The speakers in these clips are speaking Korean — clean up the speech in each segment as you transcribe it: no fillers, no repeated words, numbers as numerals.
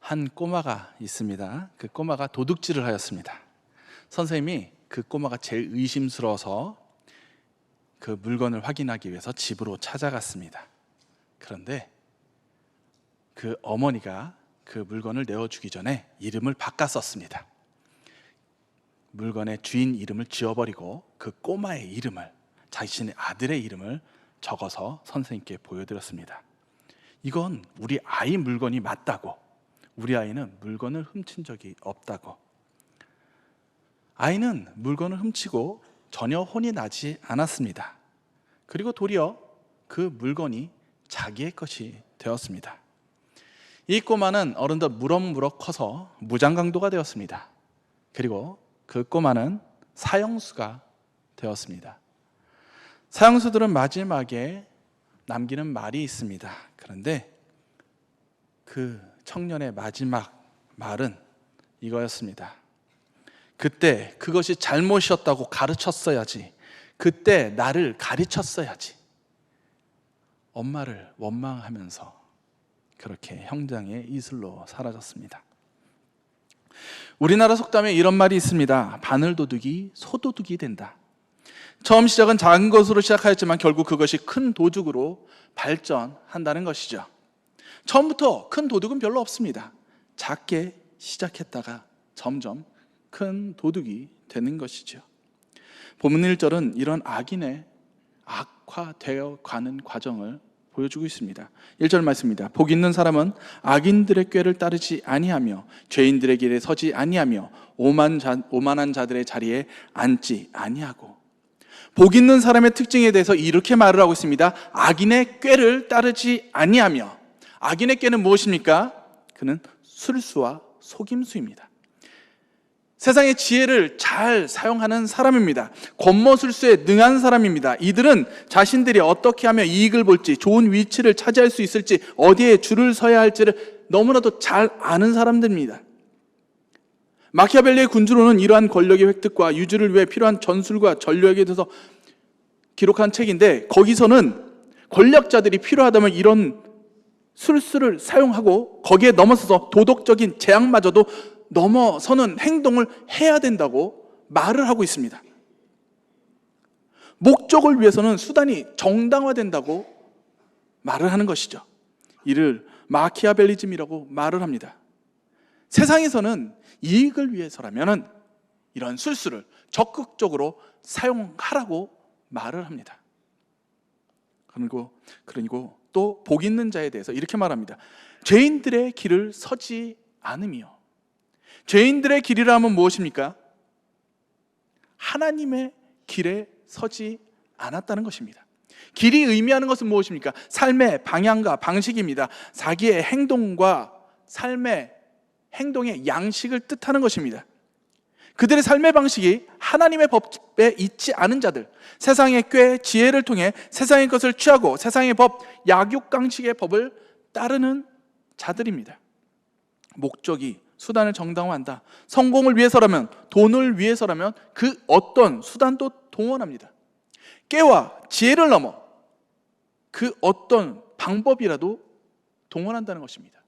한 꼬마가 있습니다. 그 꼬마가 도둑질을 하였습니다. 선생님이 그 꼬마가 제일 의심스러워서 그 물건을 확인하기 위해서 집으로 찾아갔습니다. 그런데 그 어머니가 그 물건을 내어주기 전에 이름을 바꿨었습니다. 물건의 주인 이름을 지워버리고 그 꼬마의 이름을, 자신의 아들의 이름을 적어서 선생님께 보여드렸습니다. 이건 우리 아이 물건이 맞다고, 우리 아이는 물건을 훔친 적이 없다고. 아이는 물건을 훔치고 전혀 혼이 나지 않았습니다. 그리고 도리어 그 물건이 자기의 것이 되었습니다. 이 꼬마는 어른도 무럭무럭 커서 무장강도가 되었습니다. 그리고 그 꼬마는 사형수가 되었습니다. 사형수들은 마지막에 남기는 말이 있습니다. 그런데 그 청년의 마지막 말은 이거였습니다. 그때 그것이 잘못이었다고 가르쳤어야지. 그때 나를 가르쳤어야지. 엄마를 원망하면서 그렇게 형장의 이슬로 사라졌습니다. 우리나라 속담에 이런 말이 있습니다. 바늘도둑이 소도둑이 된다. 처음 시작은 작은 것으로 시작하였지만 결국 그것이 큰 도둑으로 발전한다는 것이죠. 처음부터 큰 도둑은 별로 없습니다. 작게 시작했다가 점점 큰 도둑이 되는 것이죠. 본문 1절은 이런 악인의 악화되어 가는 과정을 보여주고 있습니다. 1절 말씀입니다. 복 있는 사람은 악인들의 꾀를 따르지 아니하며 죄인들의 길에 서지 아니하며 오만한 자들의 자리에 앉지 아니하고. 복 있는 사람의 특징에 대해서 이렇게 말을 하고 있습니다. 악인의 꾀를 따르지 아니하며. 악인의 꾀는 무엇입니까? 그는 술수와 속임수입니다. 세상의 지혜를 잘 사용하는 사람입니다. 권모술수에 능한 사람입니다. 이들은 자신들이 어떻게 하면 이익을 볼지, 좋은 위치를 차지할 수 있을지, 어디에 줄을 서야 할지를 너무나도 잘 아는 사람들입니다. 마키아벨리의 군주론은 이러한 권력의 획득과 유지를 위해 필요한 전술과 전략에 대해서 기록한 책인데, 거기서는 권력자들이 필요하다면 이런 술수를 사용하고 거기에 넘어서서 도덕적인 재앙마저도 넘어서는 행동을 해야 된다고 말을 하고 있습니다. 목적을 위해서는 수단이 정당화된다고 말을 하는 것이죠. 이를 마키아벨리즘이라고 말을 합니다. 세상에서는 이익을 위해서라면 이런 술수를 적극적으로 사용하라고 말을 합니다. 그리고 또 복 있는 자에 대해서 이렇게 말합니다. 죄인들의 길을 서지 않으며. 죄인들의 길이라면 무엇입니까? 하나님의 길에 서지 않았다는 것입니다. 길이 의미하는 것은 무엇입니까? 삶의 방향과 방식입니다. 자기의 행동과 삶의 행동의 양식을 뜻하는 것입니다. 그들의 삶의 방식이 하나님의 법에 있지 않은 자들, 세상의 꾀, 지혜를 통해 세상의 것을 취하고 세상의 법, 약육강식의 법을 따르는 자들입니다. 목적이 수단을 정당화한다. 성공을 위해서라면, 돈을 위해서라면 그 어떤 수단도 동원합니다. 깨와 지혜를 넘어 그 어떤 방법이라도 동원한다는 것입니다.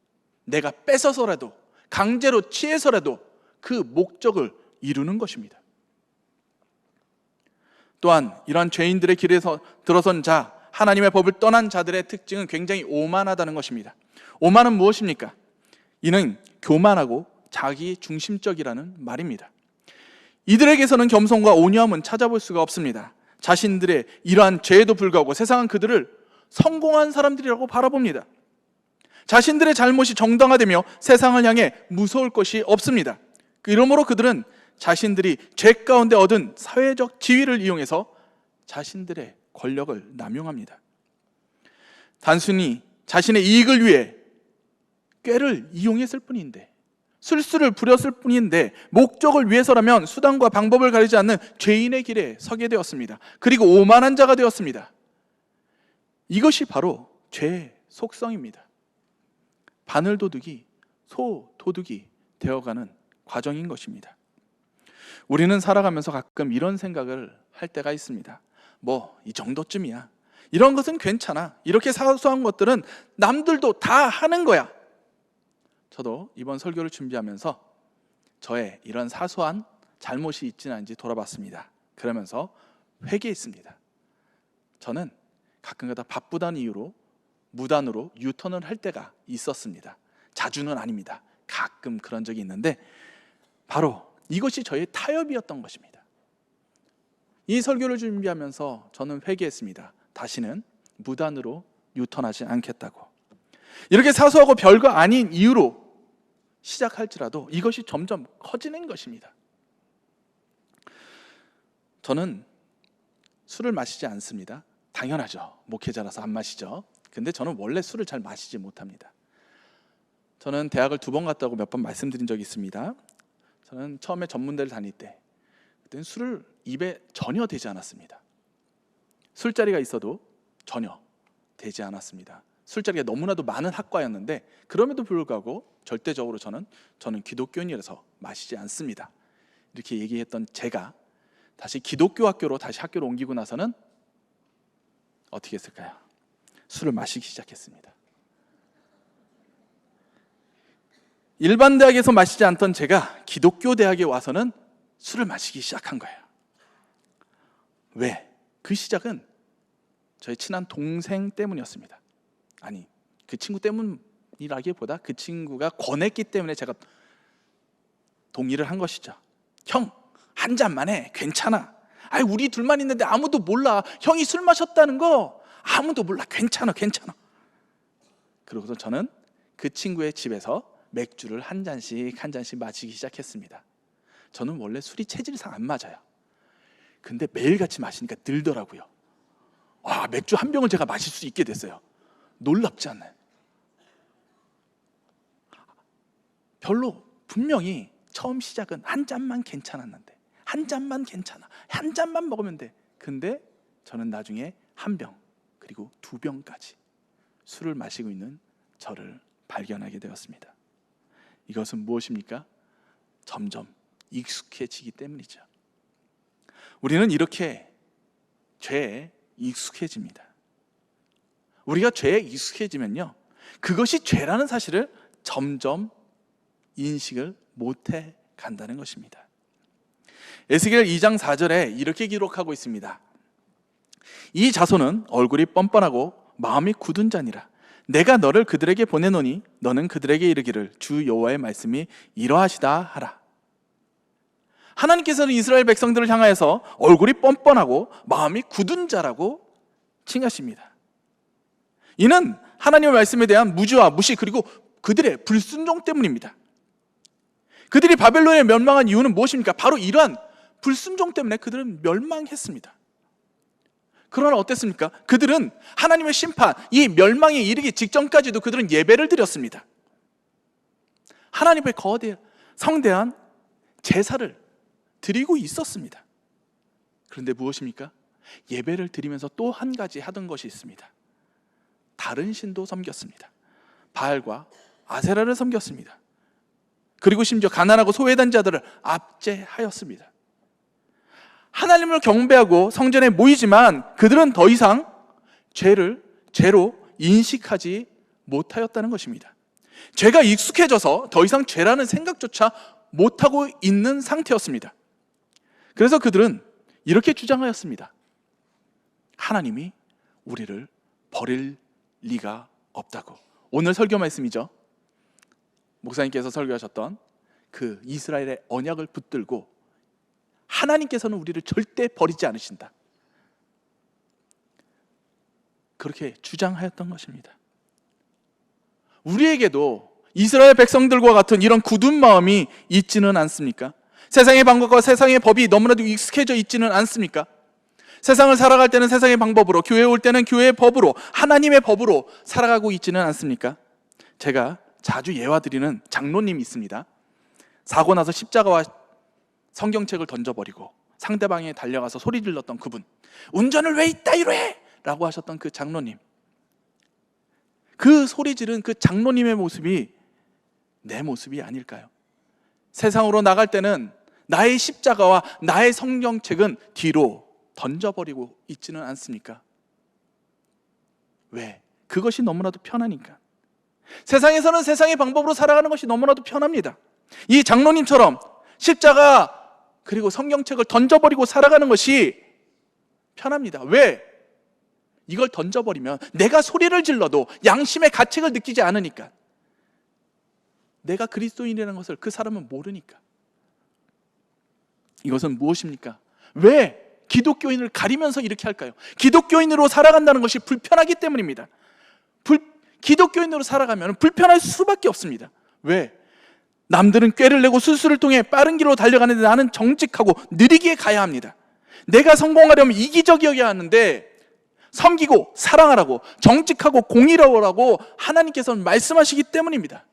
내가 뺏어서라도, 강제로 취해서라도 그 목적을 이루는 것입니다. 또한 이러한 죄인들의 길에서 들어선 자, 하나님의 법을 떠난 자들의 특징은 굉장히 오만하다는 것입니다. 오만은 무엇입니까? 이는 교만하고 자기 중심적이라는 말입니다. 이들에게서는 겸손과 온유함은 찾아볼 수가 없습니다. 자신들의 이러한 죄에도 불구하고 세상은 그들을 성공한 사람들이라고 바라봅니다. 자신들의 잘못이 정당화되며 세상을 향해 무서울 것이 없습니다. 이러므로 그들은 자신들이 죄 가운데 얻은 사회적 지위를 이용해서 자신들의 권력을 남용합니다. 단순히 자신의 이익을 위해 꾀를 이용했을 뿐인데, 술수를 부렸을 뿐인데, 목적을 위해서라면 수단과 방법을 가리지 않는 죄인의 길에 서게 되었습니다. 그리고 오만한 자가 되었습니다. 이것이 바로 죄의 속성입니다. 바늘도둑이 소도둑이 되어가는 과정인 것입니다. 우리는 살아가면서 가끔 이런 생각을 할 때가 있습니다. 이 정도쯤이야. 이런 것은 괜찮아. 이렇게 사소한 것들은 남들도 다 하는 거야. 저도 이번 설교를 준비하면서 저의 이런 사소한 잘못이 있지는 않은지 돌아봤습니다. 그러면서 회개했습니다. 저는 가끔가다 바쁘다는 이유로 무단으로 유턴을 할 때가 있었습니다. 자주는 아닙니다. 가끔 그런 적이 있는데 바로 이것이 저의 타협이었던 것입니다. 이 설교를 준비하면서 저는 회개했습니다. 다시는 무단으로 유턴하지 않겠다고. 이렇게 사소하고 별거 아닌 이유로 시작할지라도 이것이 점점 커지는 것입니다. 저는 술을 마시지 않습니다. 당연하죠. 목회자라서 안 마시죠. 근데 저는 원래 술을 잘 마시지 못합니다. 저는 대학을 2번 갔다고 몇 번 말씀드린 적이 있습니다. 저는 처음에 전문대를 다닐 때 그때는 술을 입에 전혀 대지 않았습니다. 술자리가 있어도 전혀 대지 않았습니다. 술자리가 너무나도 많은 학과였는데 그럼에도 불구하고 절대적으로 저는 기독교인이라서 마시지 않습니다. 이렇게 얘기했던 제가 다시 기독교 학교로 다시 학교를 옮기고 나서는 어떻게 했을까요? 술을 마시기 시작했습니다. 일반 대학에서 마시지 않던 제가 기독교 대학에 와서는 술을 마시기 시작한 거예요. 왜? 그 시작은 저희 친한 동생 때문이었습니다. 아니, 그 친구 때문이라기보다 그 친구가 권했기 때문에 제가 동의를 한 것이죠. 형, 한 잔만 해. 괜찮아. 아니, 우리 둘만 있는데 아무도 몰라. 형이 술 마셨다는 거 아무도 몰라. 괜찮아. 그러고서 저는 그 친구의 집에서 맥주를 한 잔씩 마시기 시작했습니다. 저는 원래 술이 체질상 안 맞아요. 근데 매일같이 마시니까 늘더라고요. 맥주 한 병을 제가 마실 수 있게 됐어요. 놀랍지 않나요? 별로 분명히 처음 시작은 한 잔만 괜찮았는데 한 잔만 먹으면 돼. 근데 저는 나중에 1병 그리고 2병까지 술을 마시고 있는 저를 발견하게 되었습니다. 이것은 무엇입니까? 점점 익숙해지기 때문이죠. 우리는 이렇게 죄에 익숙해집니다. 우리가 죄에 익숙해지면요, 그것이 죄라는 사실을 점점 인식을 못해 간다는 것입니다. 에스겔 2장 4절에 이렇게 기록하고 있습니다. 이 자손은 얼굴이 뻔뻔하고 마음이 굳은 자니라. 내가 너를 그들에게 보내노니 너는 그들에게 이르기를 주 여호와의 말씀이 이러하시다 하라. 하나님께서는 이스라엘 백성들을 향하여서 얼굴이 뻔뻔하고 마음이 굳은 자라고 칭하십니다. 이는 하나님의 말씀에 대한 무지와 무시 그리고 그들의 불순종 때문입니다. 그들이 바벨론에 멸망한 이유는 무엇입니까? 바로 이러한 불순종 때문에 그들은 멸망했습니다. 그러나 어땠습니까? 그들은 하나님의 심판, 이 멸망에 이르기 직전까지도 그들은 예배를 드렸습니다. 하나님의 성대한 제사를 드리고 있었습니다. 그런데 무엇입니까? 예배를 드리면서 또 한 가지 하던 것이 있습니다. 다른 신도 섬겼습니다. 바알과 아세라를 섬겼습니다. 그리고 심지어 가난하고 소외된 자들을 압제하였습니다. 하나님을 경배하고 성전에 모이지만 그들은 더 이상 죄로 인식하지 못하였다는 것입니다. 죄가 익숙해져서 더 이상 죄라는 생각조차 못하고 있는 상태였습니다. 그래서 그들은 이렇게 주장하였습니다. 하나님이 우리를 버릴 리가 없다고. 오늘 설교 말씀이죠. 목사님께서 설교하셨던 그 이스라엘의 언약을 붙들고 하나님께서는 우리를 절대 버리지 않으신다. 그렇게 주장하였던 것입니다. 우리에게도 이스라엘 백성들과 같은 이런 굳은 마음이 있지는 않습니까? 세상의 방법과 세상의 법이 너무나도 익숙해져 있지는 않습니까? 세상을 살아갈 때는 세상의 방법으로, 교회에 올 때는 교회의 법으로, 하나님의 법으로 살아가고 있지는 않습니까? 제가 자주 예화드리는 장로님이 있습니다. 사고 나서 십자가와 성경책을 던져버리고 상대방에 달려가서 소리 질렀던 그분, 운전을 왜 이따위로 해? 라고 하셨던 그 장로님, 그 소리 지른 그 장로님의 모습이 내 모습이 아닐까요? 세상으로 나갈 때는 나의 십자가와 나의 성경책은 뒤로 던져버리고 있지는 않습니까? 왜? 그것이 너무나도 편하니까. 세상에서는 세상의 방법으로 살아가는 것이 너무나도 편합니다. 이 장로님처럼 십자가 그리고 성경책을 던져버리고 살아가는 것이 편합니다. 왜? 이걸 던져버리면 내가 소리를 질러도 양심의 가책을 느끼지 않으니까. 내가 그리스도인이라는 것을 그 사람은 모르니까. 이것은 무엇입니까? 왜 기독교인을 가리면서 이렇게 할까요? 기독교인으로 살아간다는 것이 불편하기 때문입니다. 기독교인으로 살아가면 불편할 수밖에 없습니다. 왜? 남들은 꾀를 내고 술수를 통해 빠른 길로 달려가는데 나는 정직하고 느리게 가야 합니다. 내가 성공하려면 이기적이어야 하는데 섬기고 사랑하라고 정직하고 공의로우라고 하나님께서는 말씀하시기 때문입니다.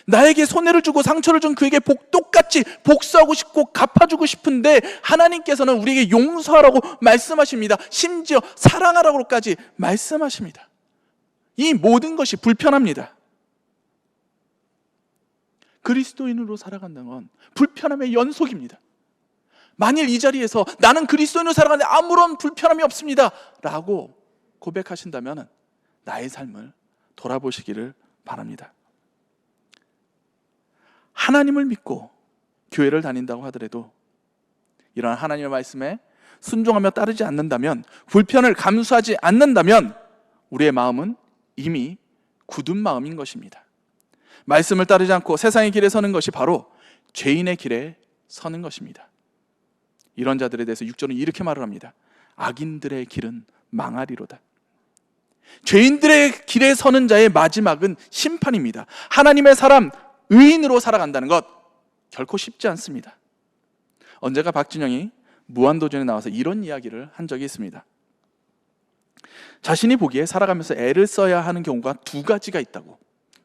나에게 손해를 주고 상처를 준 그에게 똑같이 복수하고 싶고 갚아주고 싶은데 하나님께서는 우리에게 용서하라고 말씀하십니다. 심지어 사랑하라고까지 말씀하십니다. 이 모든 것이 불편합니다. 그리스도인으로 살아간다는 건 불편함의 연속입니다. 만일 이 자리에서 나는 그리스도인으로 살아가는데 아무런 불편함이 없습니다 라고 고백하신다면 나의 삶을 돌아보시기를 바랍니다. 하나님을 믿고 교회를 다닌다고 하더라도 이러한 하나님의 말씀에 순종하며 따르지 않는다면, 불편을 감수하지 않는다면 우리의 마음은 이미 굳은 마음인 것입니다. 말씀을 따르지 않고 세상의 길에 서는 것이 바로 죄인의 길에 서는 것입니다. 이런 자들에 대해서 6절은 이렇게 말을 합니다. 악인들의 길은 망하리로다. 죄인들의 길에 서는 자의 마지막은 심판입니다. 하나님의 사람, 의인으로 살아간다는 것 결코 쉽지 않습니다. 언제가 박진영이 무한도전에 나와서 이런 이야기를 한 적이 있습니다. 자신이 보기에 살아가면서 애를 써야 하는 경우가 두 가지가 있다고.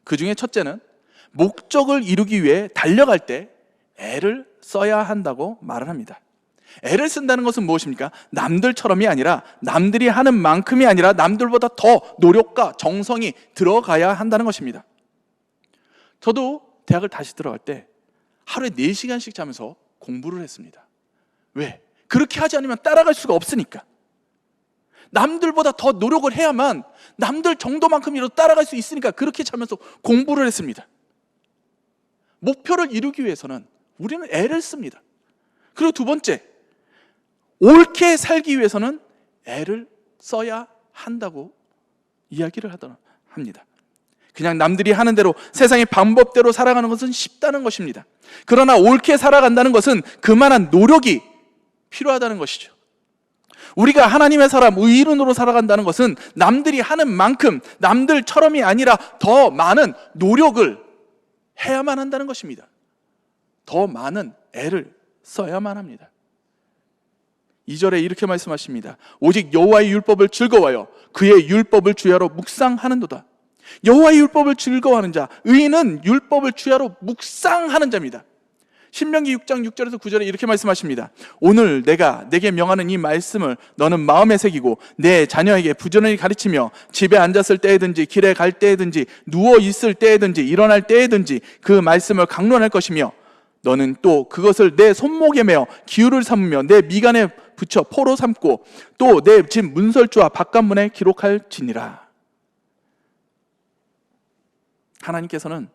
그 중에 첫째는 목적을 이루기 위해 달려갈 때 애를 써야 한다고 말을 합니다. 애를 쓴다는 것은 무엇입니까? 남들처럼이 아니라, 남들이 하는 만큼이 아니라 남들보다 더 노력과 정성이 들어가야 한다는 것입니다. 저도 대학을 다시 들어갈 때 하루에 4시간씩 자면서 공부를 했습니다. 왜? 그렇게 하지 않으면 따라갈 수가 없으니까. 남들보다 더 노력을 해야만 남들 정도만큼이라도 따라갈 수 있으니까 그렇게 자면서 공부를 했습니다. 목표를 이루기 위해서는 우리는 애를 씁니다. 그리고 두 번째, 옳게 살기 위해서는 애를 써야 한다고 이야기를 합니다. 그냥 남들이 하는 대로 세상의 방법대로 살아가는 것은 쉽다는 것입니다. 그러나 옳게 살아간다는 것은 그만한 노력이 필요하다는 것이죠. 우리가 하나님의 사람, 의인으로 살아간다는 것은 남들이 하는 만큼, 남들처럼이 아니라 더 많은 노력을 해야만 한다는 것입니다. 더 많은 애를 써야만 합니다. 2절에 이렇게 말씀하십니다. 오직 여호와의 율법을 즐거워하여 그의 율법을 주야로 묵상하는도다. 여호와의 율법을 즐거워하는 자, 의인은 율법을 주야로 묵상하는 자입니다. 신명기 6장 6절에서 9절에 이렇게 말씀하십니다. 오늘 내가 내게 명하는 이 말씀을 너는 마음에 새기고 내 자녀에게 부지런히 가르치며 집에 앉았을 때에든지 길에 갈 때에든지 누워 있을 때에든지 일어날 때에든지 그 말씀을 강론할 것이며, 너는 또 그것을 내 손목에 매어 기울을 삼으며 내 미간에 붙여 포로 삼고 또 내 집 문설주와 바깥문에 기록할지니라. 하나님께서는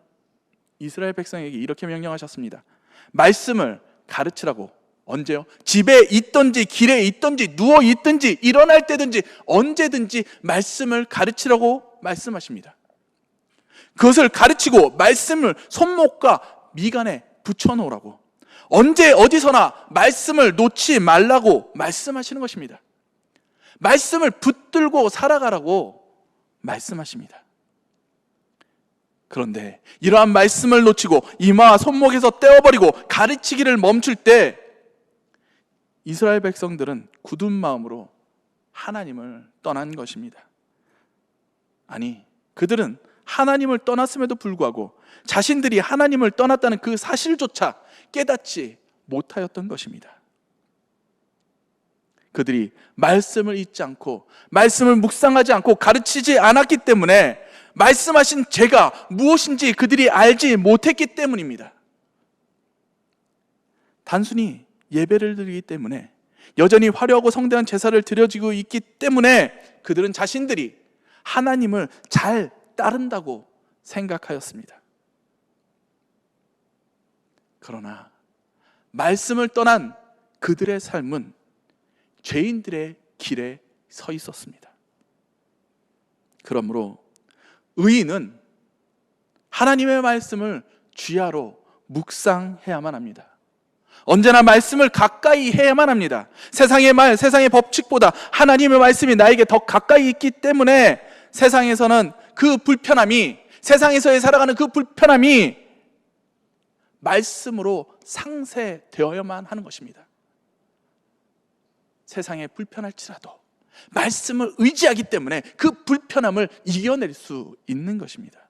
이스라엘 백성에게 이렇게 명령하셨습니다. 말씀을 가르치라고. 언제요? 집에 있든지 길에 있든지 누워 있든지 일어날 때든지 언제든지 말씀을 가르치라고 말씀하십니다. 그것을 가르치고 말씀을 손목과 미간에 붙여놓으라고. 언제 어디서나 말씀을 놓지 말라고 말씀하시는 것입니다. 말씀을 붙들고 살아가라고 말씀하십니다. 그런데 이러한 말씀을 놓치고 이마와 손목에서 떼어버리고 가르치기를 멈출 때 이스라엘 백성들은 굳은 마음으로 하나님을 떠난 것입니다. 아니, 그들은 하나님을 떠났음에도 불구하고 자신들이 하나님을 떠났다는 그 사실조차 깨닫지 못하였던 것입니다. 그들이 말씀을 잊지 않고 말씀을 묵상하지 않고 가르치지 않았기 때문에 말씀하신 죄가 무엇인지 그들이 알지 못했기 때문입니다. 단순히 예배를 드리기 때문에, 여전히 화려하고 성대한 제사를 드려지고 있기 때문에 그들은 자신들이 하나님을 잘 따른다고 생각하였습니다. 그러나 말씀을 떠난 그들의 삶은 죄인들의 길에 서 있었습니다. 그러므로 의인은 하나님의 말씀을 주야로 묵상해야만 합니다. 언제나 말씀을 가까이 해야만 합니다. 세상의 말, 세상의 법칙보다 하나님의 말씀이 나에게 더 가까이 있기 때문에 세상에서는 그 불편함이, 세상에서의 살아가는 그 불편함이 말씀으로 상쇄되어야만 하는 것입니다. 세상에 불편할지라도 말씀을 의지하기 때문에 그 불편함을 이겨낼 수 있는 것입니다.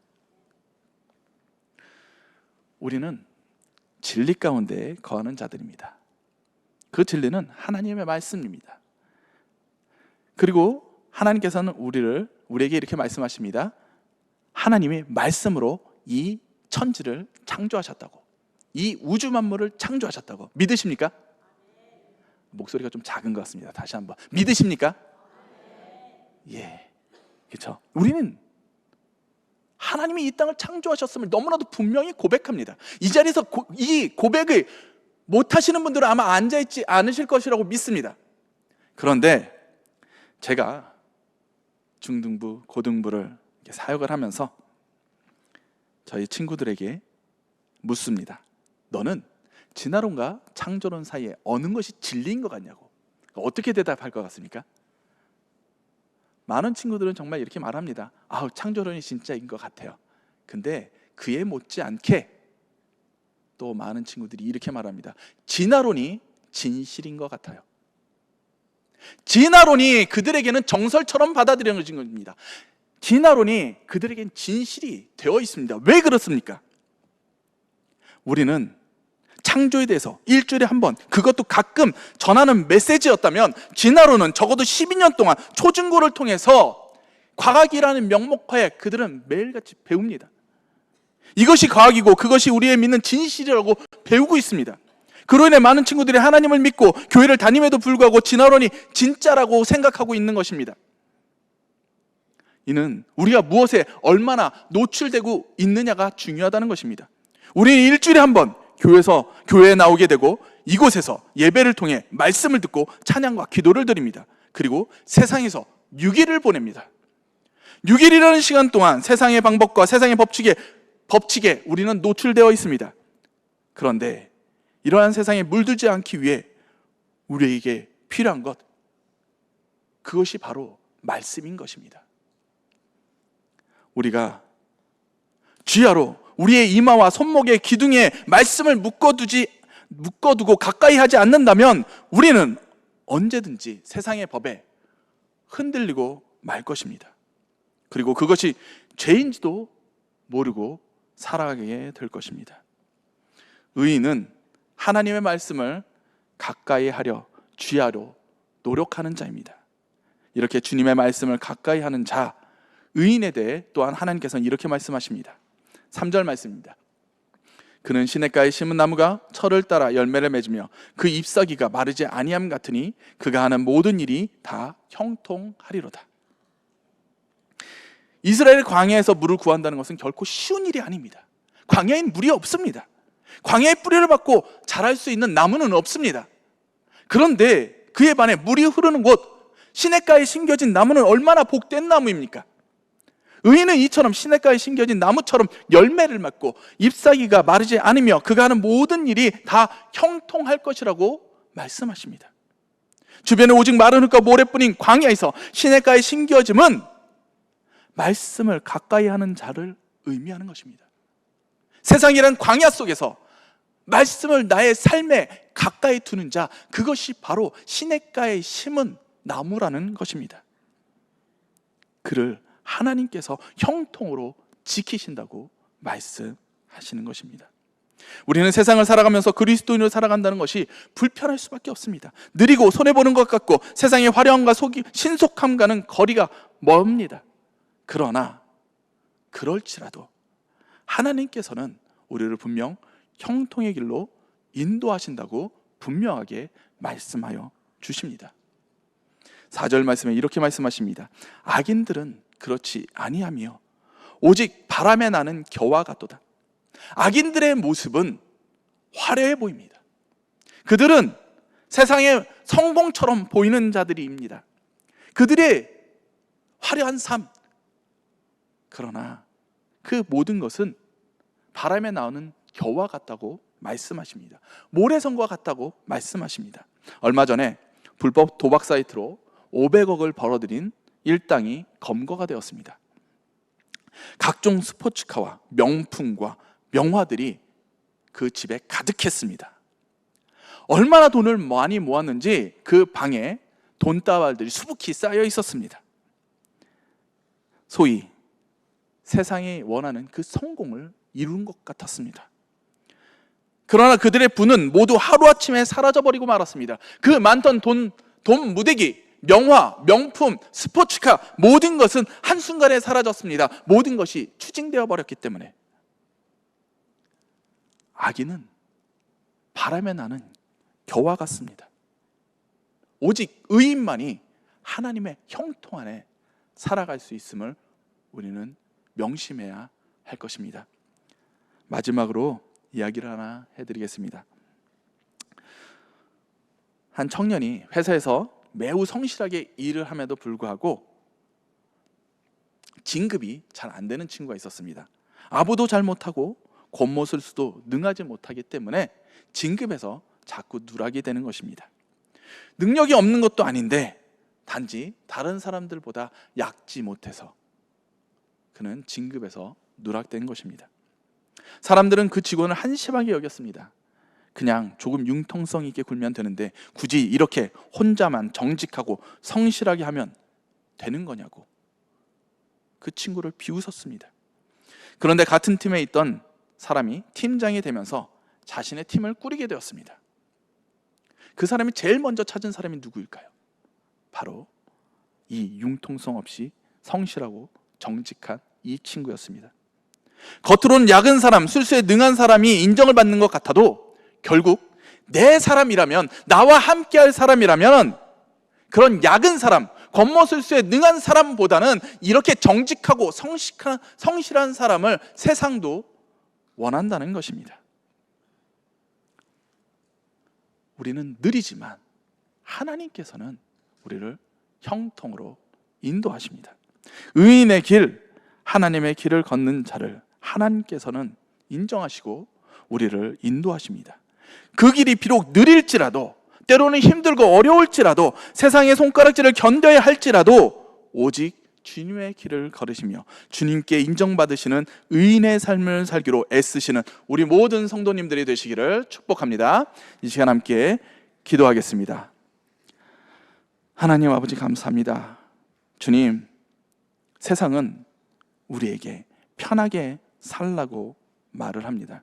우리는 진리 가운데 거하는 자들입니다. 그 진리는 하나님의 말씀입니다. 그리고 하나님께서는 우리에게 이렇게 말씀하십니다. 하나님이 말씀으로 이 천지를 창조하셨다고, 이 우주 만물을 창조하셨다고 믿으십니까? 목소리가 좀 작은 것 같습니다. 다시 한번 믿으십니까? 예, 그렇죠. 우리는 하나님이 이 땅을 창조하셨음을 너무나도 분명히 고백합니다. 이 자리에서 이 고백을 못하시는 분들은 아마 앉아있지 않으실 것이라고 믿습니다. 그런데 제가 중등부, 고등부를 사역을 하면서 저희 친구들에게 묻습니다. 너는 진화론과 창조론 사이에 어느 것이 진리인 것 같냐고. 어떻게 대답할 것 같습니까? 많은 친구들은 정말 이렇게 말합니다. 창조론이 진짜인 것 같아요. 근데 그에 못지않게 또 많은 친구들이 이렇게 말합니다. 진화론이 진실인 것 같아요. 진화론이 그들에게는 정설처럼 받아들여진 겁니다. 진화론이 그들에겐 진실이 되어 있습니다. 왜 그렇습니까? 우리는 창조에 대해서 일주일에 한 번, 그것도 가끔 전하는 메시지였다면 진화론은 적어도 12년 동안 초중고를 통해서 과학이라는 명목하에 그들은 매일같이 배웁니다. 이것이 과학이고 그것이 우리의 믿는 진실이라고 배우고 있습니다. 그로 인해 많은 친구들이 하나님을 믿고 교회를 다님에도 불구하고 진화론이 진짜라고 생각하고 있는 것입니다. 이는 우리가 무엇에 얼마나 노출되고 있느냐가 중요하다는 것입니다. 우리는 일주일에 한 번 교회에 나오게 되고 이곳에서 예배를 통해 말씀을 듣고 찬양과 기도를 드립니다. 그리고 세상에서 6일을 보냅니다. 6일이라는 시간 동안 세상의 방법과 세상의 법칙에 우리는 노출되어 있습니다. 그런데 이러한 세상에 물들지 않기 위해 우리에게 필요한 것, 그것이 바로 말씀인 것입니다. 우리가 주야로 우리의 이마와 손목의 기둥에 말씀을 묶어두고 가까이 하지 않는다면 우리는 언제든지 세상의 법에 흔들리고 말 것입니다. 그리고 그것이 죄인지도 모르고 살아가게 될 것입니다. 의인은 하나님의 말씀을 가까이 하려 주야로 노력하는 자입니다. 이렇게 주님의 말씀을 가까이 하는 자, 의인에 대해 또한 하나님께서는 이렇게 말씀하십니다. 3절 말씀입니다. 그는 시냇가에 심은 나무가 철을 따라 열매를 맺으며 그 잎사귀가 마르지 아니함 같으니 그가 하는 모든 일이 다 형통하리로다. 이스라엘 광야에서 물을 구한다는 것은 결코 쉬운 일이 아닙니다. 광야엔 물이 없습니다. 광야의 뿌리를 받고 자랄 수 있는 나무는 없습니다. 그런데 그에 반해 물이 흐르는 곳, 시냇가에 심겨진 나무는 얼마나 복된 나무입니까? 의인은 이처럼 시냇가에 심겨진 나무처럼 열매를 맺고 잎사귀가 마르지 않으며 그가 하는 모든 일이 다 형통할 것이라고 말씀하십니다. 주변에 오직 마른 흙과 모래뿐인 광야에서 시냇가에 심겨짐은 말씀을 가까이 하는 자를 의미하는 것입니다. 세상이란 광야 속에서 말씀을 나의 삶에 가까이 두는 자, 그것이 바로 시냇가에 심은 나무라는 것입니다. 그를 하나님께서 형통으로 지키신다고 말씀하시는 것입니다. 우리는 세상을 살아가면서 그리스도인으로 살아간다는 것이 불편할 수밖에 없습니다. 느리고 손해보는 것 같고 세상의 화려함과 신속함과는 거리가 멉니다. 그러나 그럴지라도 하나님께서는 우리를 분명 형통의 길로 인도하신다고 분명하게 말씀하여 주십니다. 4절 말씀에 이렇게 말씀하십니다. 악인들은 그렇지 아니하며 오직 바람에 나는 겨와 같도다. 악인들의 모습은 화려해 보입니다. 그들은 세상의 성공처럼 보이는 자들입니다. 그들의 화려한 삶, 그러나 그 모든 것은 바람에 나오는 겨와 같다고 말씀하십니다. 모래성과 같다고 말씀하십니다. 얼마 전에 불법 도박 사이트로 500억을 벌어들인 일당이 검거가 되었습니다. 각종 스포츠카와 명품과 명화들이 그 집에 가득했습니다. 얼마나 돈을 많이 모았는지 그 방에 돈다발들이 수북히 쌓여 있었습니다. 소위 세상이 원하는 그 성공을 이룬 것 같았습니다. 그러나 그들의 부는 모두 하루아침에 사라져버리고 말았습니다. 그 많던 돈 무대기, 명화, 명품, 스포츠카, 모든 것은 한순간에 사라졌습니다. 모든 것이 추징되어 버렸기 때문에. 악인은 바람에 나는 겨와 같습니다. 오직 의인만이 하나님의 형통 안에 살아갈 수 있음을 우리는 명심해야 할 것입니다. 마지막으로 이야기를 하나 해드리겠습니다. 한 청년이 회사에서 매우 성실하게 일을 함에도 불구하고 진급이 잘 안 되는 친구가 있었습니다. 아부도 잘 못하고 겉모술수도 능하지 못하기 때문에 진급에서 자꾸 누락이 되는 것입니다. 능력이 없는 것도 아닌데 단지 다른 사람들보다 얕지 못해서 그는 진급에서 누락된 것입니다. 사람들은 그 직원을 한심하게 여겼습니다. 그냥 조금 융통성 있게 굴면 되는데 굳이 이렇게 혼자만 정직하고 성실하게 하면 되는 거냐고 그 친구를 비웃었습니다. 그런데 같은 팀에 있던 사람이 팀장이 되면서 자신의 팀을 꾸리게 되었습니다. 그 사람이 제일 먼저 찾은 사람이 누구일까요? 바로 이 융통성 없이 성실하고 정직한 이 친구였습니다. 겉으로는 약은 사람, 술수에 능한 사람이 인정을 받는 것 같아도 결국 내 사람이라면, 나와 함께할 사람이라면 그런 약은 사람, 겉모술수에 능한 사람보다는 이렇게 정직하고 성실한 사람을 세상도 원한다는 것입니다. 우리는 느리지만 하나님께서는 우리를 형통으로 인도하십니다. 의인의 길, 하나님의 길을 걷는 자를 하나님께서는 인정하시고 우리를 인도하십니다. 그 길이 비록 느릴지라도, 때로는 힘들고 어려울지라도, 세상의 손가락질을 견뎌야 할지라도 오직 주님의 길을 걸으시며 주님께 인정받으시는 의인의 삶을 살기로 애쓰시는 우리 모든 성도님들이 되시기를 축복합니다. 이 시간 함께 기도하겠습니다. 하나님 아버지 감사합니다. 주님, 세상은 우리에게 편하게 살라고 말을 합니다.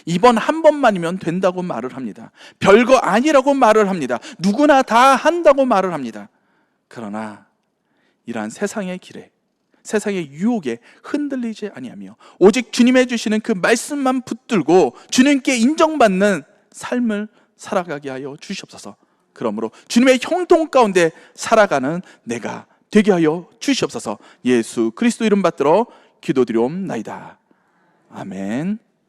이번 한 번만이면 된다고 말을 합니다. 별거 아니라고 말을 합니다. 누구나 다 한다고 말을 합니다. 그러나 이러한 세상의 길에, 세상의 유혹에 흔들리지 아니하며 오직 주님의 주시는 그 말씀만 붙들고 주님께 인정받는 삶을 살아가게 하여 주시옵소서. 그러므로 주님의 형통 가운데 살아가는 내가 되게 하여 주시옵소서. 예수 그리스도 이름 받들어 기도드리옵나이다. 아멘.